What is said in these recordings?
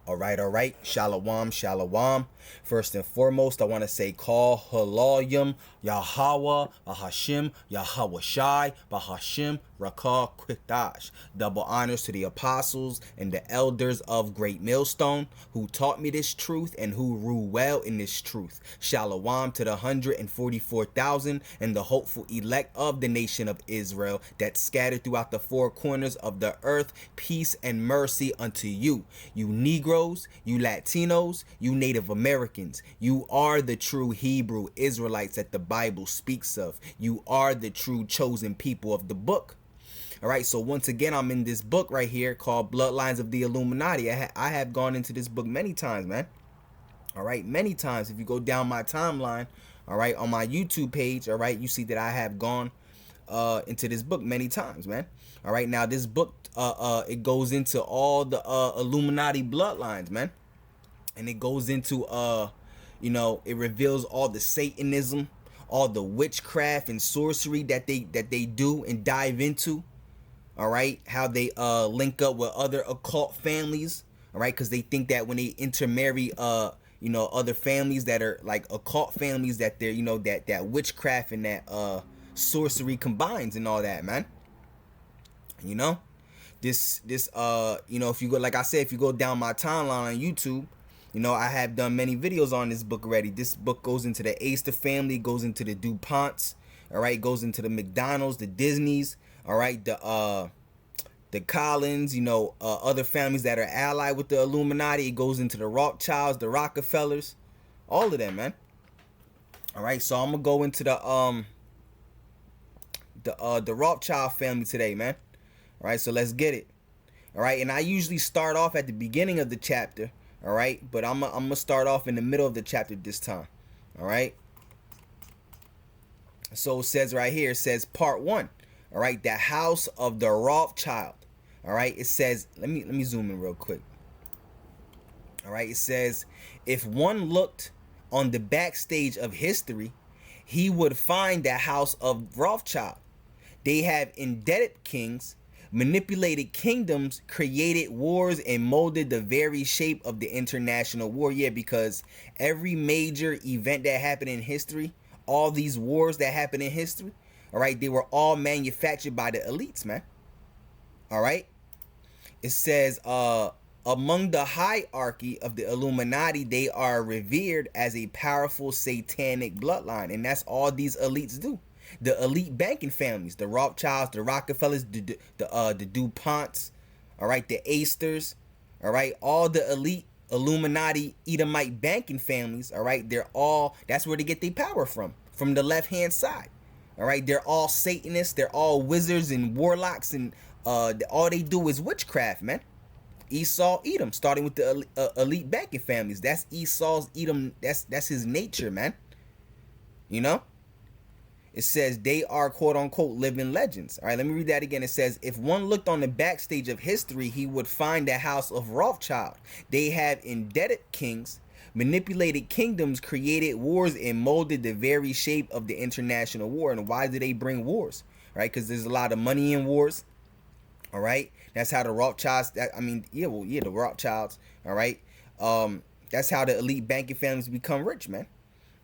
All right. Shalom, shalom. First and foremost, I want to say call halayim Yahweh, Bahashim, Yahweh Shai, Bahashim, Rakah, Kwikdash. Double honors to the apostles and the elders of Great Millstone who taught me this truth and who rule well in this truth. Shalom to the 144,000 and the hopeful elect of the nation of Israel that scattered throughout the four corners of the earth. Peace and mercy unto you. You Negroes, you Latinos, you Native Americans. You are the true Hebrew Israelites that the Bible speaks of. You are the true chosen people of the book. All right, so once again, I'm in this book right here called Bloodlines of the Illuminati. I have gone into this book many times, man. All right, many times. If you go down my timeline, all right, on my YouTube page, all right, you see that I have gone into this book many times, man. All right, now this book, it goes into all the Illuminati bloodlines, man, and it goes into it reveals all the Satanism, all the witchcraft and sorcery that they do and dive into. All right, how they link up with other occult families. All right, because they think that when they intermarry other families that are like occult families, that they're that witchcraft and that sorcery combines and all that, man. This if you go, like I said, if you go down my timeline on YouTube, I have done many videos on this book already. This book goes into the Astor family, goes into the DuPonts, all right, goes into the McDonald's, the Disneys, all right, the Collins, other families that are allied with the Illuminati. It goes into the Rothschilds, the Rockefellers, all of them, man. All right, so I'm gonna go into the Rothschild family today, man. All right, so let's get it. All right, and I usually start off at the beginning of the chapter, all right, but I'm gonna start off in the middle of the chapter this time. All right, so it says right here, it says part 1. All right, the house of the Rothschild. All right, it says, let me zoom in real quick. All right, it says, if one looked on the backstage of history, he would find the house of Rothschild. They have indebted kings, manipulated kingdoms, created wars, and molded the very shape of the international war. Yeah, because every major event that happened in history, all these wars that happened in history, all right, they were all manufactured by the elites, man. All right. It says, among the hierarchy of the Illuminati, they are revered as a powerful satanic bloodline. And that's all these elites do. The elite banking families, the Rothschilds, the Rockefellers, the DuPonts, all right, the Astors, all right, all the elite Illuminati Edomite banking families, all right, that's where they get their power from the left-hand side. All right, they're all Satanists, they're all wizards and warlocks, and all they do is witchcraft, man. Esau, Edom, starting with the elite banking families. That's Esau's Edom. That's his nature, man. It says they are quote unquote living legends. All right, let me read that again. It says, if one looked on the backstage of history, he would find the house of Rothschild. They have indebted kings, manipulated kingdoms, created wars, and molded the very shape of the international war. And why do they bring wars? Right? Because there's a lot of money in wars. All right. That's how the Rothschilds, the Rothschilds. All right. That's how the elite banking families become rich, man.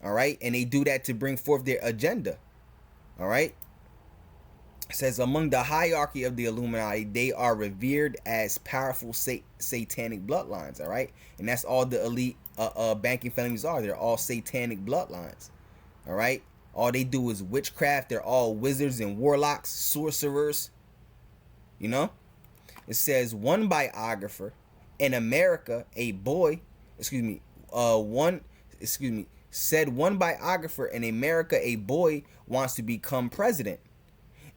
All right. And they do that to bring forth their agenda. All right. It says, among the hierarchy of the Illuminati, they are revered as powerful satanic bloodlines. All right. And that's all the elite banking families are. They're all satanic bloodlines. All right. All they do is witchcraft. They're all wizards and warlocks, sorcerers. It says, one biographer in America, said one biographer in America, a boy wants to become president.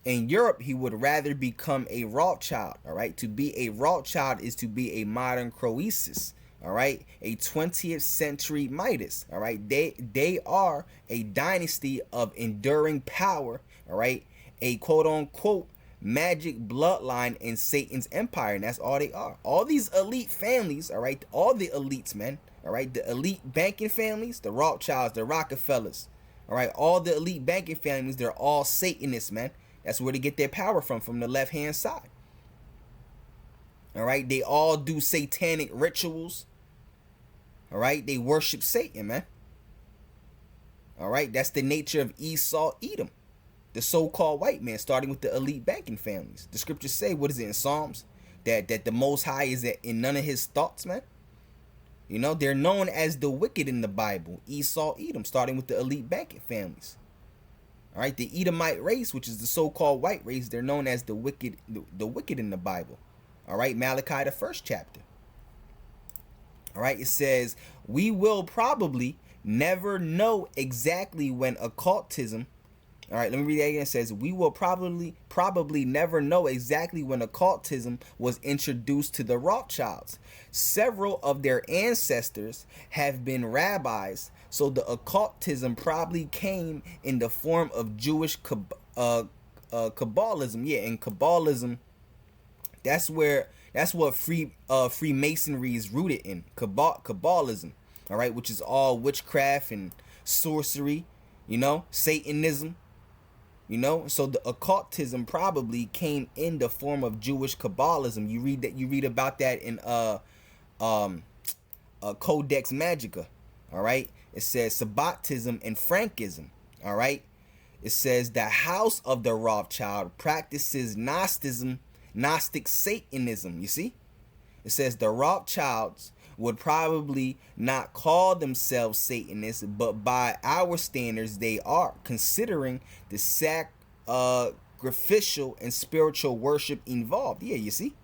In Europe, he would rather become a Rothschild. All right. To be a Rothschild is to be a modern Croesus. All right. A 20th century Midas. All right. They are a dynasty of enduring power. All right. A quote unquote magic bloodline in Satan's empire. And that's all they are. All these elite families. All right. All the elites, man. All right. The elite banking families, the Rothschilds, the Rockefellers. All right. All the elite banking families, they're all Satanists, man. That's where they get their power from the left-hand side. All right. They all do satanic rituals. All right, they worship Satan, man. All right, that's the nature of Esau, Edom, the so-called white man, starting with the elite banking families. The scriptures say, what is it in Psalms? That the Most High is in none of his thoughts, man. You know, they're known as the wicked in the Bible. Esau, Edom, starting with the elite banking families. All right, the Edomite race, which is the so-called white race, they're known as the wicked in the Bible. All right, Malachi, the 1st chapter. All right, it says, we will probably never know exactly when occultism. All right, let me read that again. It says, we will probably never know exactly when occultism was introduced to the Rothschilds. Several of their ancestors have been rabbis, so the occultism probably came in the form of Jewish Kabbalism. Yeah, and Kabbalism, that's what Freemasonry is rooted in. Kabbalism, all right, which is all witchcraft and sorcery, you know, Satanism. You know, so the occultism probably came in the form of Jewish Kabbalism. You read about that in Codex Magica. All right, it says Sabbatism and Frankism. All right, it says the house of the Rothschild practices Gnostic Satanism. You see, it says the Rothschilds would probably not call themselves Satanists, but by our standards they are, considering the sacrificial and spiritual worship involved. Yeah, you see,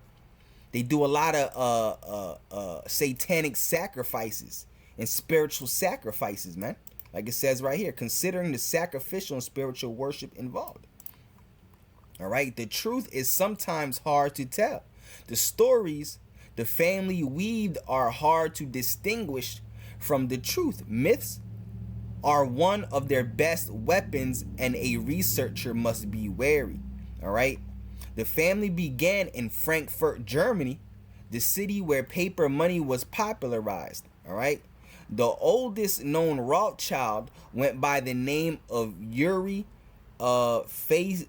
they do a lot of satanic sacrifices and spiritual sacrifices, man. Like it says right here, considering the sacrificial and spiritual worship involved. All right, the truth is sometimes hard to tell. The stories the family weaved are hard to distinguish from the truth. Myths are one of their best weapons, and a researcher must be wary. All right, the family began in Frankfurt, Germany, the city where paper money was popularized. All right, the oldest known Rothschild went by the name of Yuri Fabesk,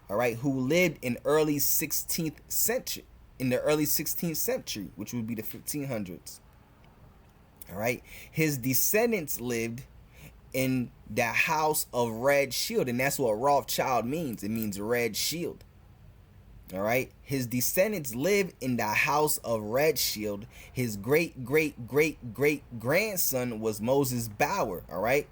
all right, who lived in early 16th century. In the early 16th century, which would be the 1500s. All right. His descendants lived in the house of Red Shield, and that's what Rothschild means. It means red shield. All right. His descendants lived in the house of Red Shield. His great-great-great-great-grandson was Moses Bauer, all right,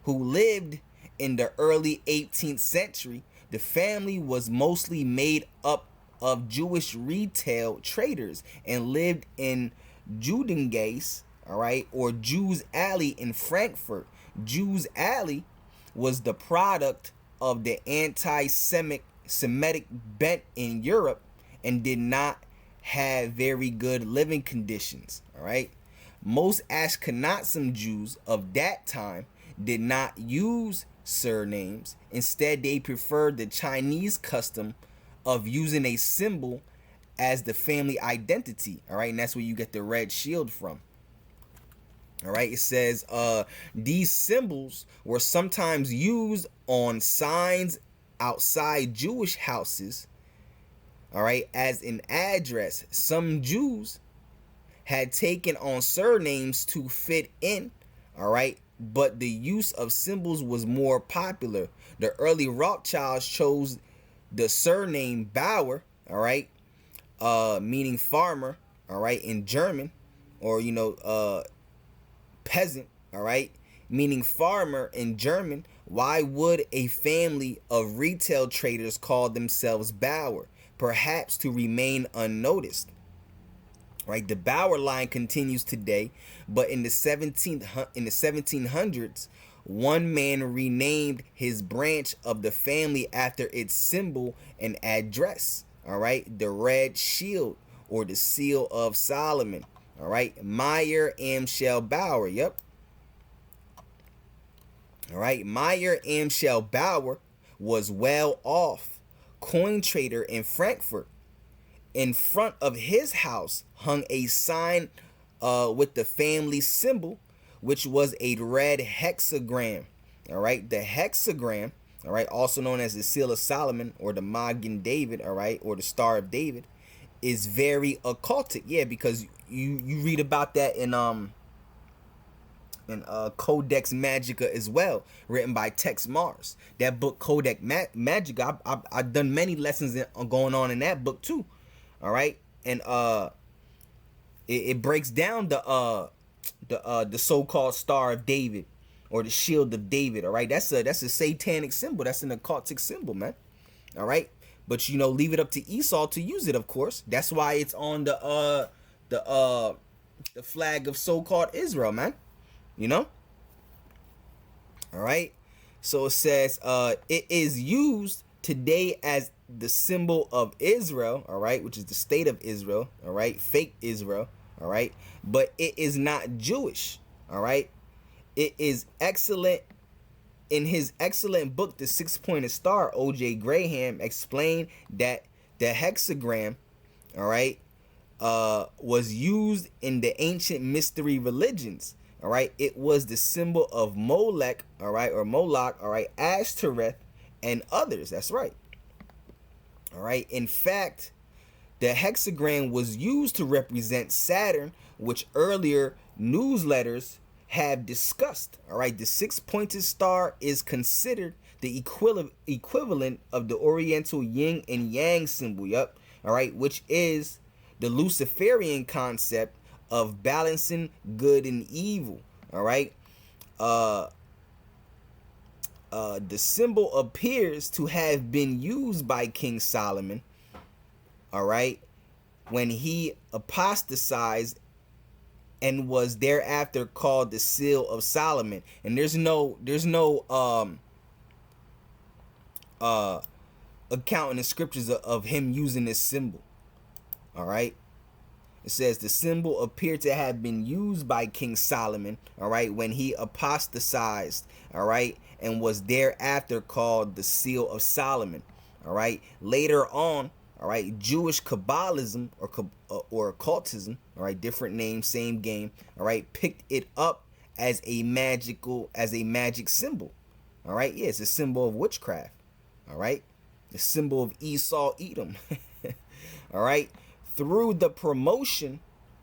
who lived in the early 18th century. The family was mostly made up of Jewish retail traders and lived in Judengasse, all right, or Jews Alley in Frankfurt. Jews Alley was the product of the anti-Semitic bent in Europe and did not have very good living conditions, all right. Most Ashkenazim Jews of that time did not use surnames. Instead, they preferred the Chinese custom of using a symbol as the family identity, all right, and that's where you get the red shield from. All right, it says these symbols were sometimes used on signs outside Jewish houses, all right, as an address. Some Jews had taken on surnames to fit in, all right, but the use of symbols was more popular. The early Rothschilds chose the surname Bauer, all right, meaning farmer, all right, in German, or, you know, peasant, all right, meaning farmer in German. Why would a family of retail traders call themselves Bauer? Perhaps to remain unnoticed. Right, the Bauer line continues today, but in the 1700s, one man renamed his branch of the family after its symbol and address. All right, the red shield, or the seal of Solomon. All right, Meyer Amschel Bauer. Yep. All right, Meyer Amschel Bauer was well off coin trader in Frankfurt. In front of his house hung a sign with the family symbol, which was a red hexagram. All right, the hexagram, all right, also known as the seal of Solomon or the Magen David, all right, or the Star of David, is very occultic. Yeah, because you read about that in Codex Magica as well, written by Tex Mars. That book Codex Magica, I've done many lessons going on in that book too. All right, and it breaks down the so-called Star of David, or the Shield of David. All right, that's a satanic symbol. That's an occultic symbol, man. All right, but leave it up to Esau to use it. Of course, that's why it's on the flag of so-called Israel, man. All right, so it says it is used today as the symbol of Israel, all right, which is the state of Israel, all right, fake Israel, all right, but it is not Jewish, all right. It is excellent. In his excellent book, The Six-Pointed Star, O.J. Graham explained that the hexagram, all right, was used in the ancient mystery religions. All right, it was the symbol of Molech, all right, or Moloch, all right, Ashtoreth, and others. That's right. All right. In fact, the hexagram was used to represent Saturn, which earlier newsletters have discussed. All right, the six-pointed star is considered the equivalent of the Oriental yin and yang symbol. Yep. All right, which is the Luciferian concept of balancing good and evil. All right. The symbol appears to have been used by King Solomon, all right, when he apostatized and was thereafter called the Seal of Solomon. And there's no account in the scriptures of him using this symbol. All right. It says the symbol appeared to have been used by King Solomon, all right, when he apostatized, all right, and was thereafter called the Seal of Solomon, all right. Later on, all right, Jewish Kabbalism or occultism, all right, different name, same game, all right, picked it up as a magic symbol, all right. Yeah, it's a symbol of witchcraft, all right, the symbol of Esau, Edom, all right. Through the promotion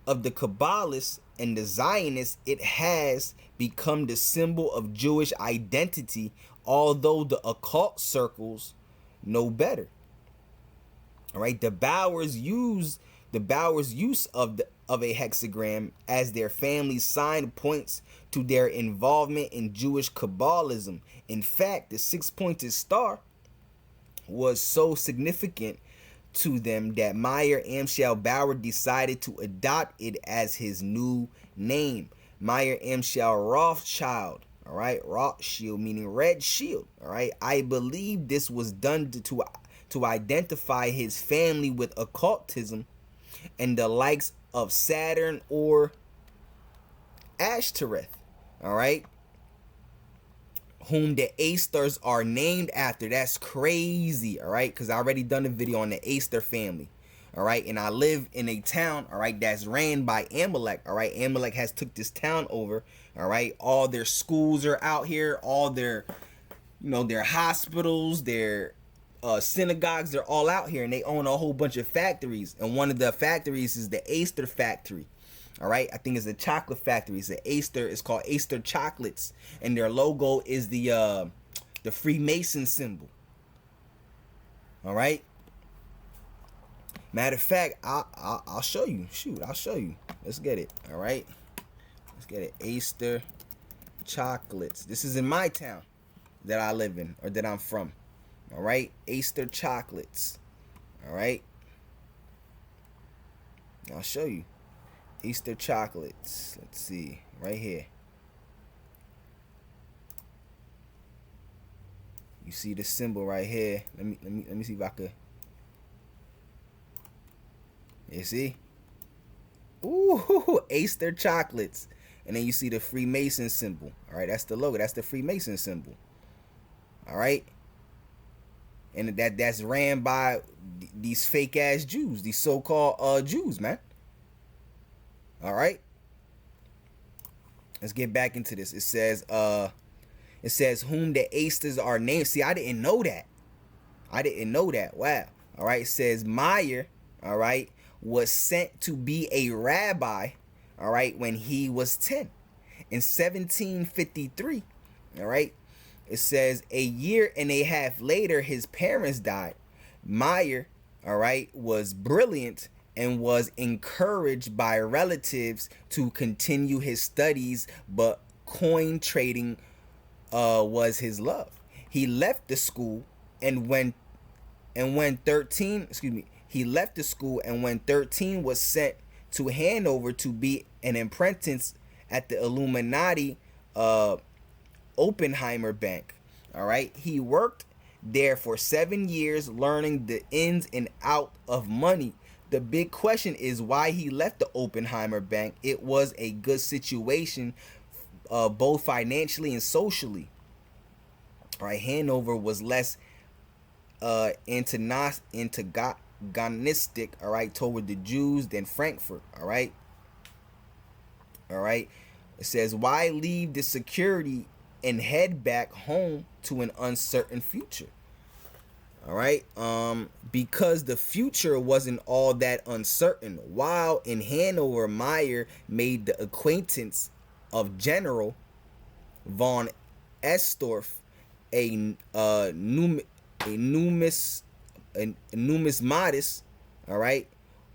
of the Kabbalists and the Zionists, it has become the symbol of Jewish identity, although the occult circles know better. All right, the Bowers use of a hexagram as their family sign points to their involvement in Jewish Kabbalism. In fact, the six-pointed star was so significant to them that Meyer Amschel Bauer decided to adopt it as his new name. Meyer Amschel Rothschild, all right, Rothschild meaning red shield, all right. I believe this was done to identify his family with occultism and the likes of Saturn or Ashtoreth, all right, whom the Asters are named after. That's crazy, all right, because I already done a video on the Aster family, all right, and I live in a town, all right, that's ran by Amalek, all right. Amalek has took this town over, all right. All their schools are out here, all their their hospitals, their synagogues, they're all out here, and they own a whole bunch of factories, and one of the factories is the Aster factory. All right, I think it's a chocolate factory. It's called Aster Chocolates, and their logo is the Freemason symbol. All right. Matter of fact, I'll show you. Shoot, I'll show you. Let's get it. All right, let's get it. Aster Chocolates. This is in my town that I live in, or that I'm from. All right, Aster Chocolates. All right, I'll show you. Aster Chocolates. Let's see, right here. You see the symbol right here. Let me see if I could. You see? Ooh, Aster Chocolates. And then you see the Freemason symbol. All right, that's the logo. That's the Freemason symbol. All right. And that's ran by these fake ass Jews, these so-called Jews, man. All right. Let's get back into this. It says whom the Asters are named. See, I didn't know that. Wow. All right. It says Meyer, all right, was sent to be a rabbi, all right, when he was 10. In 1753, all right, it says a year and a half later, his parents died. Meyer, all right, was brilliant and was encouraged by relatives to continue his studies, but coin trading was his love. He left the school and when 13, excuse me, he left the school and when 13 was sent to Hanover to be an apprentice at the Illuminati Oppenheimer Bank. All right, he worked there for 7 years, learning the ins and out of money. The big question is why he left the Oppenheimer Bank. It was a good situation, both financially and socially. All right, Hanover was less antagonistic, all right, toward the Jews than Frankfurt. All right. It says, why leave the security and head back home to an uncertain future? All right. Because the future wasn't all that uncertain. While in Hanover, Meyer made the acquaintance of General von Estorff, a numismatist, all right,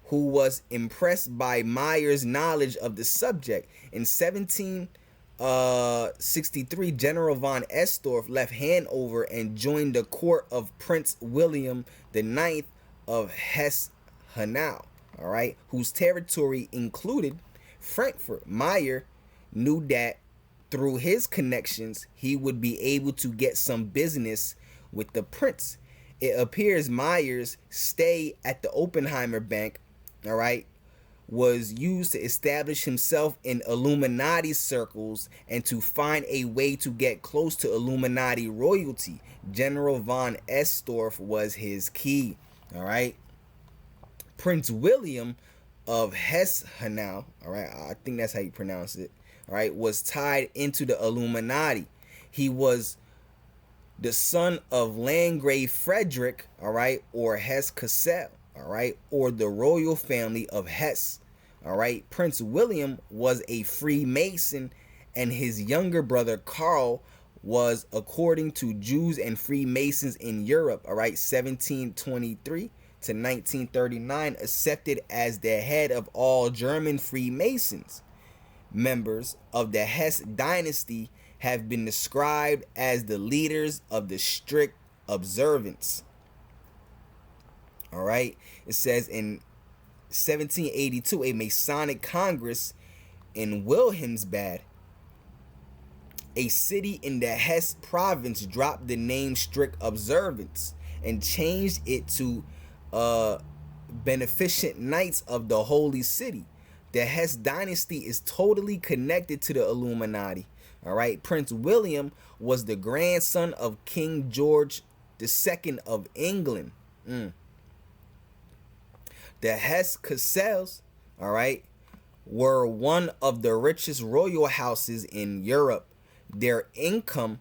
who was impressed by Meyer's knowledge of the subject. In 1763, General von Estorff left Hanover and joined the court of Prince William IX of Hesse-Hanau, all right, whose territory included Frankfurt. Meyer knew that through his connections, he would be able to get some business with the prince. It appears Meyer's stay at the Oppenheimer Bank, all right, was used to establish himself in Illuminati circles and to find a way to get close to Illuminati royalty. General von Estorff was his key, all right. Prince William of Hesse-Hanau, all right, I think that's how you pronounce it, all right, was tied into the Illuminati. He was the son of Landgrave Frederick, all right, or Hesse-Kassel, all right, or the royal family of Hesse, all right. Prince William was a Freemason, and his younger brother Karl was, according to Jews and Freemasons in Europe, all right, 1723 to 1939, accepted as the head of all German Freemasons. Members of the Hesse dynasty have been described as the leaders of the strict observance. All right. It says in 1782, a Masonic Congress in Wilhelmsbad, a city in the Hesse province, dropped the name strict observance and changed it to Beneficent Knights of the Holy City. The Hesse dynasty is totally connected to the Illuminati. All right. Prince William was the grandson of King George II of England. The Hesse-Kassels, all right, were one of the richest royal houses in Europe. Their income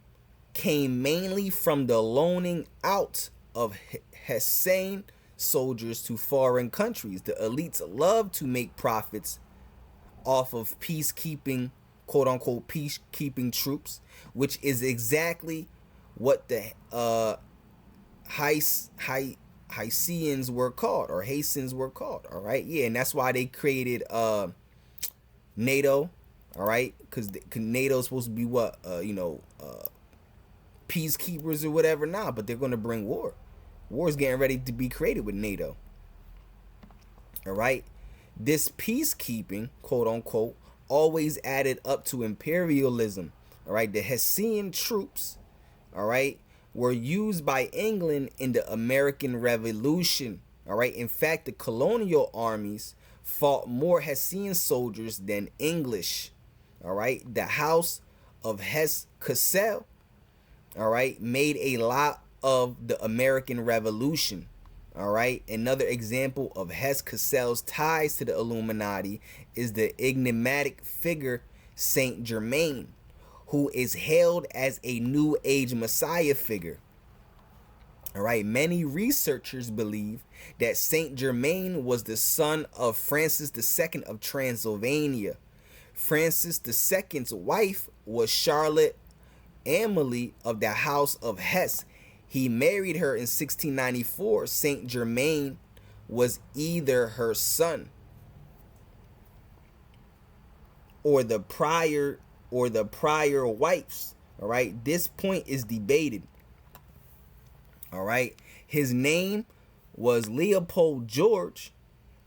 came mainly from the loaning out of Hessian soldiers to foreign countries. The elites loved to make profits off of peacekeeping, quote unquote, peacekeeping troops, which is exactly what the Hessians were called, or Hessians were called, all right. Yeah, and that's why they created NATO, all right, because NATO is supposed to be what, peacekeepers or whatever now, but they're going to bring war. War's getting ready to be created with NATO, all right. This peacekeeping, quote unquote, always added up to imperialism, all right. The Hessian troops, all right, were used by England in the American Revolution, all right. In fact, the colonial armies fought more Hessian soldiers than English, all right. The House of Hesse-Kassel, all right, made a lot of the American Revolution, all right. Another example of Hesse-Kassel's ties to the Illuminati is the enigmatic figure Saint Germain, who is hailed as a New Age Messiah figure. All right, many researchers believe that Saint Germain was the son of Francis II of Transylvania. Francis II's wife was Charlotte Amalie of the House of Hesse. He married her in 1694. Saint Germain was either her son or the prior wife's. All right, this point is debated. All right, his name was Leopold George,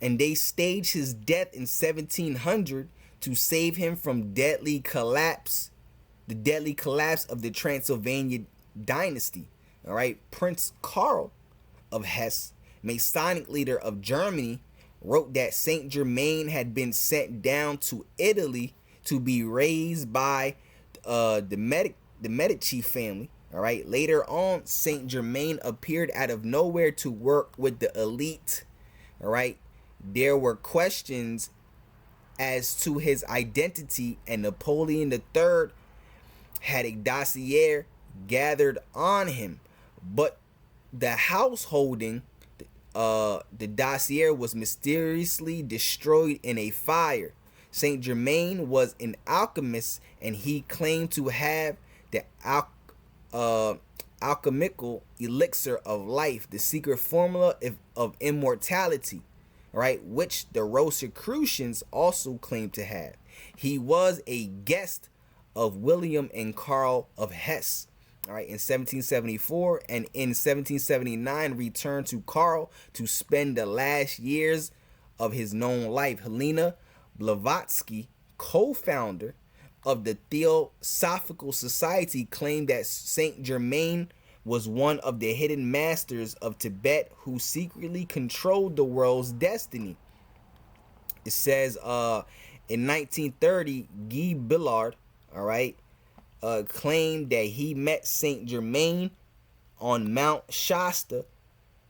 and they staged his death in 1700 to save him from the deadly collapse of the Transylvanian dynasty. All right, Prince Karl of Hesse, Masonic leader of Germany, wrote that Saint Germain had been sent down to Italy to be raised by the Medici family. All right. Later on, Saint Germain appeared out of nowhere to work with the elite. All right. There were questions as to his identity, and Napoleon III had a dossier gathered on him, but the householding, the dossier was mysteriously destroyed in a fire. Saint Germain was an alchemist, and he claimed to have the alchemical elixir of life, the secret formula of immortality, right, which the Rosicrucians also claimed to have. He was a guest of William and Karl of Hesse, all right, in 1774, and in 1779 returned to Karl to spend the last years of his known life. Helena Blavatsky, co-founder of the Theosophical Society, claimed that Saint Germain was one of the hidden masters of Tibet who secretly controlled the world's destiny. It says in 1930, Guy Billard, all right, claimed that he met Saint Germain on Mount Shasta.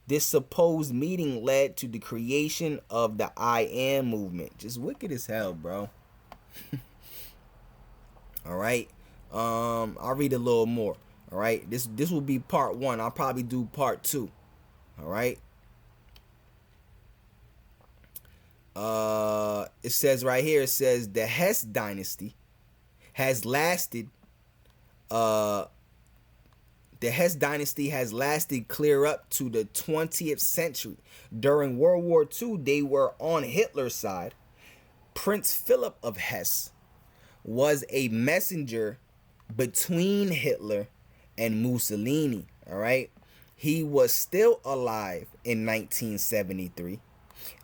This supposed meeting led to the creation of the I Am movement. Just wicked as hell, bro. All right. I'll read a little more. All right. This will be part 1. I'll probably do part 2. All right. It says right here, it says the Hesse dynasty has lasted clear up to the 20th century. During World War II, they were on Hitler's side. Prince Philip of Hesse was a messenger between Hitler and Mussolini. All right. He was still alive in 1973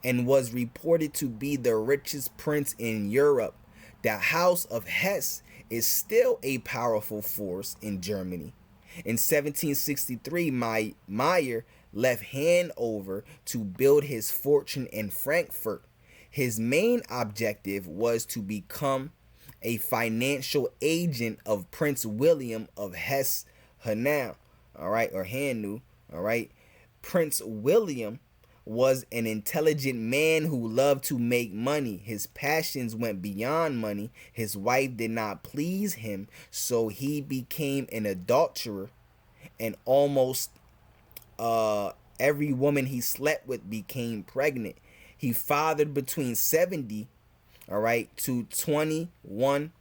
and was reported to be the richest prince in Europe. The House of Hesse is still a powerful force in Germany. In 1763, Meyer left Hanover to build his fortune in Frankfurt. His main objective was to become a financial agent of Prince William of Hesse-Hanau, all right, or Hanu, all right. Prince William was an intelligent man who loved to make money. His passions went beyond money. His wife did not please him, so he became an adulterer, and almost every woman he slept with became pregnant. He fathered between 70, all right, to 21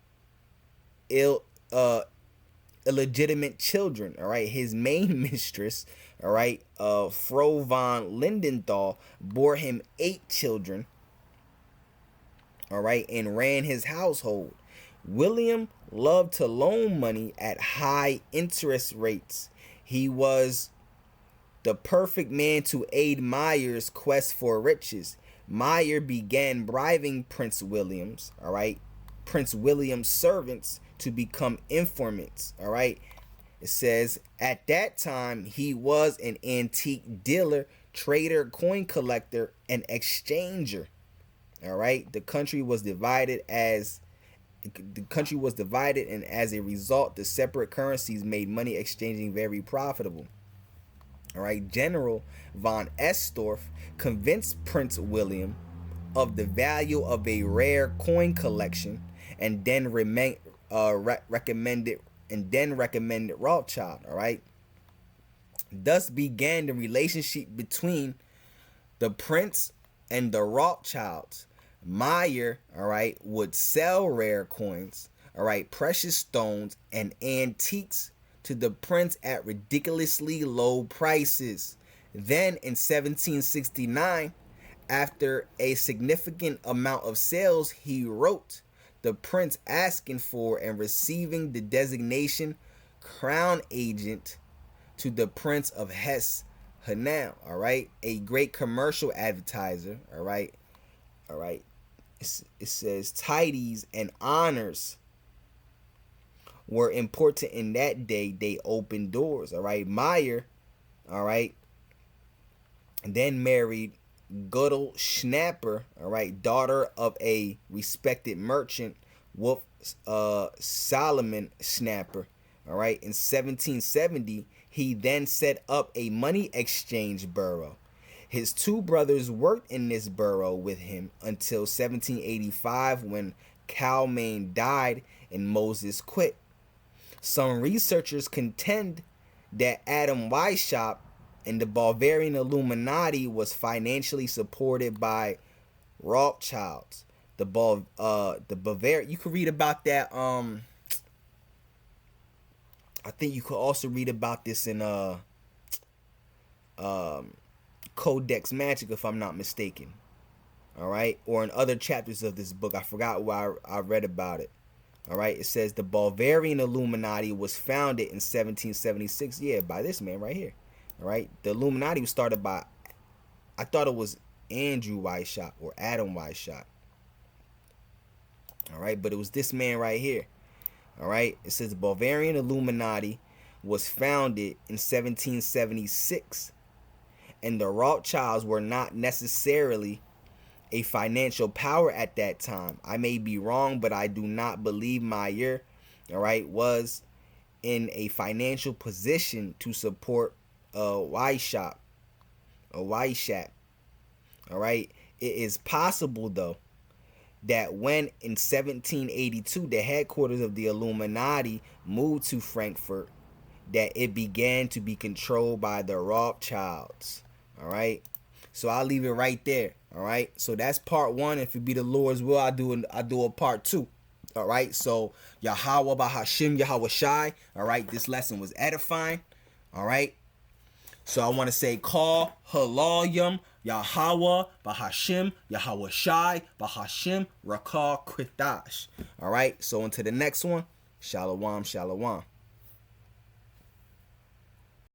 illegitimate children. All right, his main mistress, all right, Frau von Lindenthal, bore him 8 children, all right, and ran his household. William loved to loan money at high interest rates. He was the perfect man to aid Meyer's quest for riches. Meyer began bribing Prince William's servants to become informants. All right. It says at that time he was an antique dealer, trader, coin collector, and exchanger. All right. The country was divided, and as a result, the separate currencies made money exchanging very profitable. All right. General von Estorff convinced Prince William of the value of a rare coin collection, and then recommended Rothschild. All right. Thus began the relationship between the prince and the Rothschilds. Meyer, all right, would sell rare coins, all right, precious stones and antiques to the prince at ridiculously low prices. Then in 1769, after a significant amount of sales, he wrote the prince asking for and receiving the designation crown agent to the Prince of Hesse Hanau, all right, a great commercial advertiser, all right, all right. It says titles and honors were important in that day. They opened doors, all right. Meyer, all right, then married Gödel Schnapper, all right, daughter of a respected merchant, Wolf Solomon Schnapper, all right. In 1770, he then set up a money exchange bureau. His two brothers worked in this bureau with him until 1785 when Calmain died and Moses quit. Some researchers contend that Adam Weishaupt and the Bavarian Illuminati was financially supported by Rothschilds. The Bavarian, you could read about that. I think you could also read about this in Codex Magic, if I'm not mistaken. All right, or in other chapters of this book. I forgot where I read about it. All right, it says the Bavarian Illuminati was founded in 1776. Yeah, by this man right here. All right, the Illuminati was started by, I thought it was Andrew Weishaupt or Adam Weishaupt. All right, but it was this man right here. All right, it says the Bavarian Illuminati was founded in 1776, and the Rothschilds were not necessarily a financial power at that time. I may be wrong, but I do not believe Meyer, all right, was in a financial position to support Weishaupt, all right. It is possible though that when in 1782 the headquarters of the Illuminati moved to Frankfurt, that it began to be controlled by the Rothschilds. All right, so I'll leave it right there. All right, so that's part one. If it be the Lord's will, I do a part two. All right, so Yahweh Bahashim Yahweh Shai. All right, this lesson was edifying. All right, so I want to say call Halalyam Yahweh Bahashim Yahweh Shai Bahashim Rakah Kritash. All right, so into the next one. Shalom, shalom.